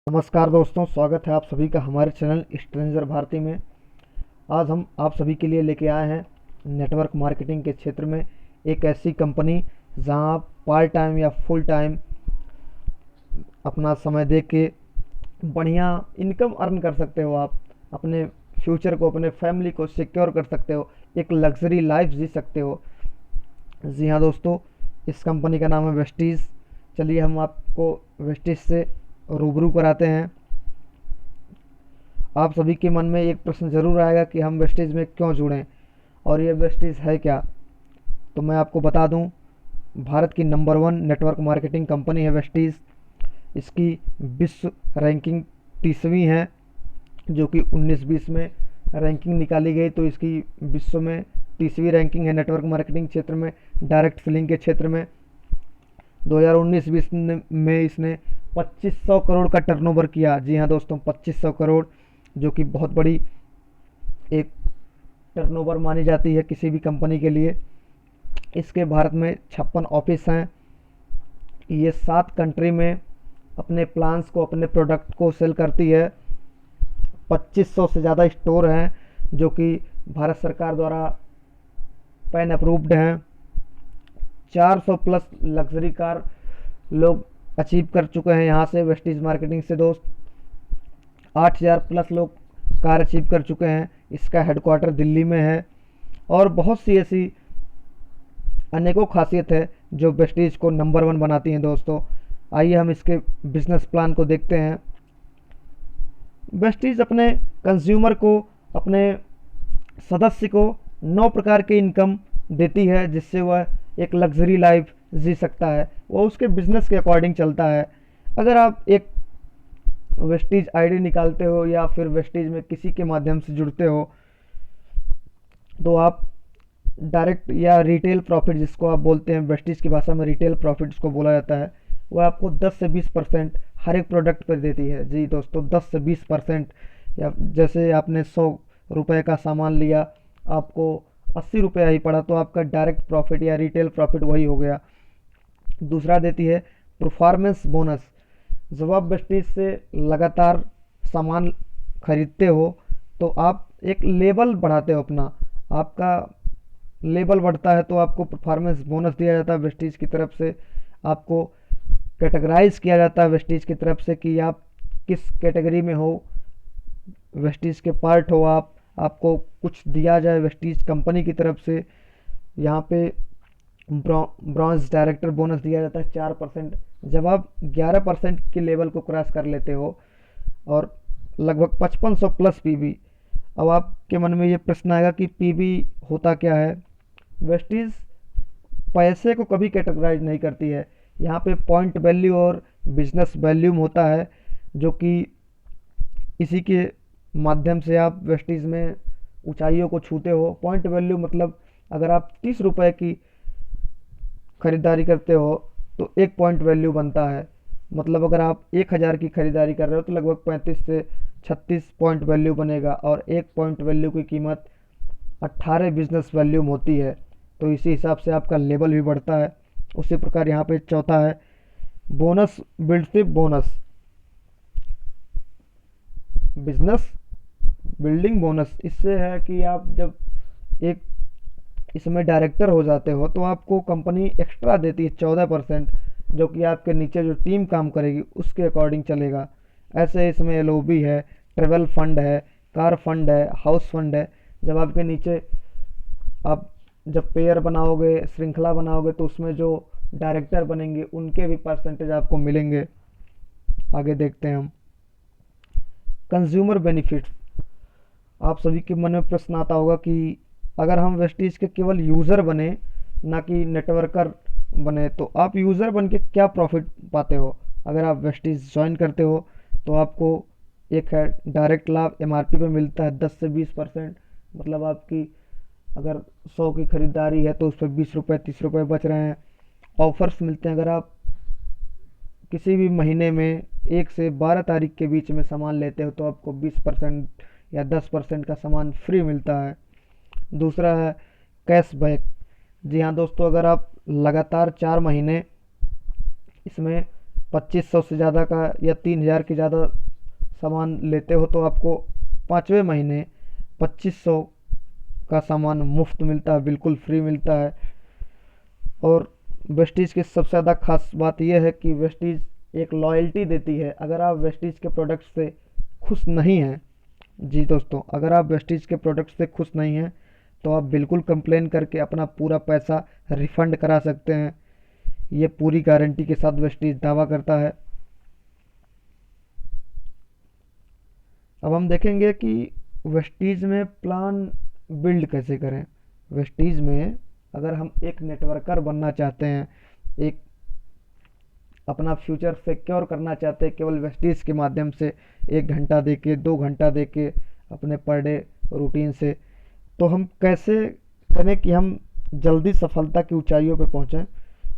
नमस्कार दोस्तों, स्वागत है आप सभी का हमारे चैनल स्ट्रेंजर भारती में। आज हम आप सभी के लिए लेके आए हैं नेटवर्क मार्केटिंग के क्षेत्र में एक ऐसी कंपनी जहां आप पार्ट टाइम या फुल टाइम अपना समय दे के बढ़िया इनकम अर्न कर सकते हो। आप अपने फ्यूचर को, अपने फैमिली को सिक्योर कर सकते हो, एक लग्जरी लाइफ जी सकते हो। जी हाँ दोस्तों, इस कंपनी का नाम है वेस्टीज़। चलिए हम आपको वेस्टीज़ से रूबरू कराते हैं। आप सभी के मन में एक प्रश्न ज़रूर आएगा कि हम वेस्टीज़ में क्यों जुड़ें और ये वेस्टीज़ है क्या। तो मैं आपको बता दूं, भारत की नंबर 1 नेटवर्क मार्केटिंग कंपनी है वेस्टीज़। इसकी विश्व रैंकिंग 30वीं है, जो कि 19-20 में रैंकिंग निकाली गई, तो इसकी विश्व में 30वीं रैंकिंग है नेटवर्क मार्केटिंग क्षेत्र में, डायरेक्ट सेलिंग के क्षेत्र में। 2019-20 में इसने 2500 करोड़ का टर्नओवर किया। जी हाँ दोस्तों, 2500 करोड़, जो कि बहुत बड़ी एक टर्नओवर मानी जाती है किसी भी कंपनी के लिए। इसके भारत में 56 ऑफिस हैं। ये 7 कंट्री में अपने प्लान्स को, अपने प्रोडक्ट को सेल करती है। 2500 से ज़्यादा स्टोर हैं जो कि भारत सरकार द्वारा पैन अप्रूव्ड हैं। 400 प्लस लग्जरी कार लोग अचीव कर चुके हैं यहाँ से, वेस्टीज मार्केटिंग से दोस्त। 8000 प्लस लोग कार अचीव कर चुके हैं। इसका हेडक्वार्टर दिल्ली में है और बहुत सी ऐसी अनेकों खासियत है जो वेस्टीज को नंबर 1 बनाती हैं दोस्तों। आइए हम इसके बिजनेस प्लान को देखते हैं। वेस्टीज अपने कंज्यूमर को, अपने सदस्य को 9 प्रकार के इनकम देती है जिससे वह एक लग्जरी लाइफ जी सकता है। वो उसके बिजनेस के अकॉर्डिंग चलता है। अगर आप एक वेस्टीज आईडी निकालते हो या फिर वेस्टीज में किसी के माध्यम से जुड़ते हो, तो आप डायरेक्ट या रिटेल प्रॉफिट, जिसको आप बोलते हैं वेस्टीज की भाषा में रिटेल प्रॉफिट जिसको बोला जाता है, वह आपको 10 से 20% हर एक प्रोडक्ट पर देती है। जी दोस्तों, 10 से 20%। या जैसे आपने 100 रुपये का सामान लिया, आपको 80 रुपया ही पड़ा, तो आपका डायरेक्ट प्रॉफिट या रिटेल प्रॉफिट वही हो गया। दूसरा देती है परफॉर्मेंस बोनस। जब आप वेस्टीज से लगातार सामान खरीदते हो तो आप एक लेवल बढ़ाते हो अपना, आपका लेवल बढ़ता है तो आपको परफॉर्मेंस बोनस दिया जाता है वेस्टीज की तरफ से। आपको कैटेगराइज किया जाता है वेस्टीज की तरफ से कि आप किस कैटेगरी में हो, वेस्टीज के पार्ट हो आप, आपको कुछ दिया जाए वेस्टीज कंपनी की तरफ से। यहाँ पे ब्रॉन्ज डायरेक्टर बोनस दिया जाता है 4%। जब आप 11% के लेवल को क्रॉस कर लेते हो और लगभग 5500 प्लस पीबी। अब आपके मन में ये प्रश्न आएगा कि पीबी होता क्या है। वेस्टीज पैसे को कभी कैटेगराइज नहीं करती है। यहाँ पे पॉइंट वैल्यू और बिजनेस वैल्यूम होता है, जो कि इसी के माध्यम से आप वेस्टीज में ऊंचाइयों को छूते हो। पॉइंट वैल्यू मतलब अगर आप 30 रुपए की खरीदारी करते हो तो 1 पॉइंट वैल्यू बनता है। मतलब अगर आप 1000 की खरीदारी कर रहे हो तो लगभग 35 से 36 पॉइंट वैल्यू बनेगा और 1 पॉइंट वैल्यू की कीमत 18 बिजनेस वैल्यूम होती है। तो इसी हिसाब से आपका लेवल भी बढ़ता है। उसी प्रकार यहाँ पे चौथा है बोनस बिल्डशिप बोनस, बिजनेस बिल्डिंग बोनस। इससे है कि आप जब एक इसमें डायरेक्टर हो जाते हो तो आपको कंपनी एक्स्ट्रा देती है 14%, जो कि आपके नीचे जो टीम काम करेगी उसके अकॉर्डिंग चलेगा। ऐसे इसमें एलओबी है, ट्रेवल फंड है, कार फंड है, हाउस फंड है। जब आपके नीचे आप जब पेयर बनाओगे, श्रृंखला बनाओगे, तो उसमें जो डायरेक्टर बनेंगे उनके भी परसेंटेज आपको मिलेंगे। आगे देखते हैं हम कंज्यूमर बेनिफिट्स। आप सभी के मन में प्रश्न आता होगा कि अगर हम वेस्टीज के केवल यूज़र बने, ना कि नेटवर्कर बने, तो आप यूज़र बन के क्या प्रॉफिट पाते हो। अगर आप वेस्टीज ज्वाइन करते हो तो आपको एक है डायरेक्ट लाभ एमआरपी पे मिलता है 10 से 20%। मतलब आपकी अगर 100 की खरीदारी है तो उस पर 20 रुपये 30 रुपये बच रहे हैं। ऑफर्स मिलते हैं, अगर आप किसी भी महीने में 1 से 12 तारीख के बीच में सामान लेते हो तो आपको 20% या 10% का सामान फ्री मिलता है। दूसरा है कैशबैक। जी हाँ दोस्तों, अगर आप लगातार 4 महीने इसमें 2500 से ज़्यादा का या 3000 के ज़्यादा सामान लेते हो तो आपको 5वें महीने 2500 का सामान मुफ्त मिलता है, बिल्कुल फ्री मिलता है। और वेस्टीज की सबसे ज़्यादा खास बात यह है कि वेस्टीज एक लॉयल्टी देती है। अगर आप वेस्टीज के प्रोडक्ट से खुश नहीं हैं, जी दोस्तों, अगर आप वेस्टीज के प्रोडक्ट से खुश नहीं हैं तो आप बिल्कुल कंप्लेन करके अपना पूरा पैसा रिफंड करा सकते हैं। ये पूरी गारंटी के साथ वेस्टीज दावा करता है। अब हम देखेंगे कि वेस्टीज में प्लान बिल्ड कैसे करें। वेस्टीज में अगर हम एक नेटवर्कर बनना चाहते हैं, एक अपना फ्यूचर सिक्योर करना चाहते हैं केवल वेस्टीज के माध्यम से, 1 घंटा दे के 2 घंटा दे के अपने पर डे रूटीन से, तो हम कैसे करें कि हम जल्दी सफलता की ऊंचाइयों पर पहुंचें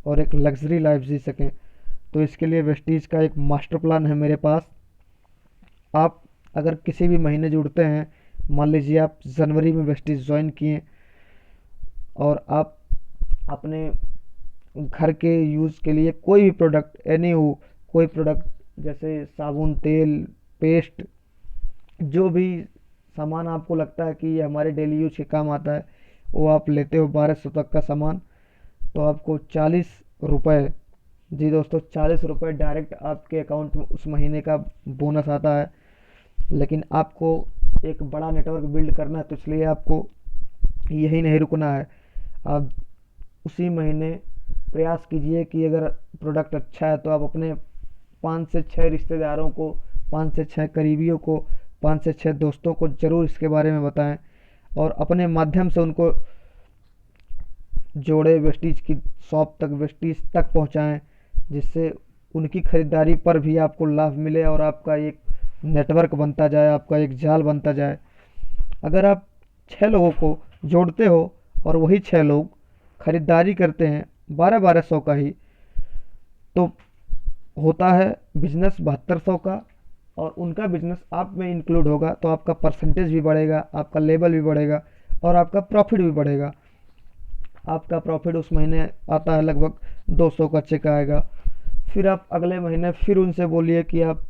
और एक लग्जरी लाइफ जी सकें। तो इसके लिए वेस्टीज का एक मास्टर प्लान है मेरे पास। आप अगर किसी भी महीने जुड़ते हैं, मान लीजिए आप जनवरी में वेस्टीज ज्वाइन किए और आप अपने घर के यूज़ के लिए कोई भी प्रोडक्ट एनी हो, कोई प्रोडक्ट जैसे साबुन, तेल, पेस्ट, जो भी सामान आपको लगता है कि ये हमारे डेली यूज के काम आता है, वो आप लेते हो 1200 तक का सामान, तो आपको 40 रुपये, जी दोस्तों, 40 रुपये डायरेक्ट आपके अकाउंट में उस महीने का बोनस आता है। लेकिन आपको एक बड़ा नेटवर्क बिल्ड करना है, तो इसलिए आपको यही नहीं रुकना है। आप उसी महीने प्रयास कीजिए कि अगर प्रोडक्ट अच्छा है तो आप अपने 5 से 6 रिश्तेदारों को, 5 से 6 करीबियों को, 5 से 6 दोस्तों को ज़रूर इसके बारे में बताएं और अपने माध्यम से उनको जोड़े, वेस्टीज की शॉप तक, वेस्टीज तक पहुंचाएं, जिससे उनकी खरीदारी पर भी आपको लाभ मिले और आपका एक नेटवर्क बनता जाए, आपका एक जाल बनता जाए। अगर आप 6 लोगों को जोड़ते हो और वही 6 लोग खरीदारी करते हैं 1200 का ही, तो होता है बिजनेस 7200 का, और उनका बिजनेस आप में इंक्लूड होगा तो आपका परसेंटेज भी बढ़ेगा, आपका लेवल भी बढ़ेगा और आपका प्रॉफिट भी बढ़ेगा। आपका प्रॉफिट उस महीने आता है लगभग 200 का चेक आएगा। फिर आप अगले महीने फिर उनसे बोलिए कि आप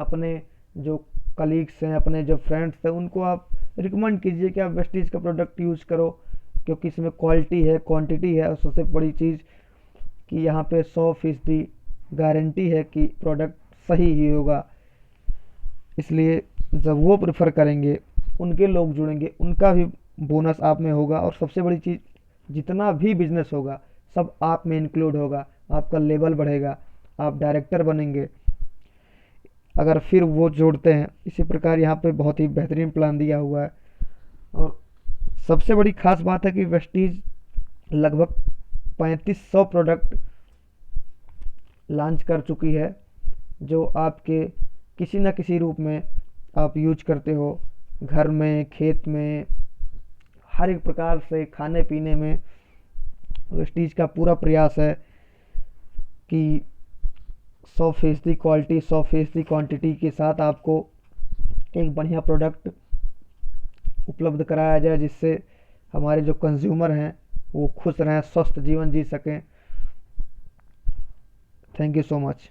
अपने जो कलीग्स हैं, अपने जो फ्रेंड्स हैं, उनको आप रिकमेंड कीजिए कि आप वेस्टीज का प्रोडक्ट यूज़ करो, क्योंकि इसमें क्वालिटी है, क्वांटिटी है, और सबसे बड़ी चीज़ कि यहाँ पे 100% गारंटी है कि प्रोडक्ट सही ही होगा। इसलिए जब वो प्रेफर करेंगे, उनके लोग जुड़ेंगे, उनका भी बोनस आप में होगा, और सबसे बड़ी चीज़, जितना भी बिजनेस होगा सब आप में इंक्लूड होगा, आपका लेवल बढ़ेगा, आप डायरेक्टर बनेंगे अगर फिर वो जोड़ते हैं। इसी प्रकार यहाँ पे बहुत ही बेहतरीन प्लान दिया हुआ है। और सबसे बड़ी खास बात है कि वेस्टीज लगभग 3500 प्रोडक्ट लॉन्च कर चुकी है, जो आपके किसी न किसी रूप में आप यूज करते हो, घर में, खेत में, हर एक प्रकार से, खाने पीने में। वेस्टीज का पूरा प्रयास है कि 100% क्वालिटी, 100% क्वांटिटी के साथ आपको एक बढ़िया प्रोडक्ट उपलब्ध कराया जाए, जिससे हमारे जो कंज्यूमर हैं वो खुश रहें, स्वस्थ जीवन जी सकें। Thank you so much.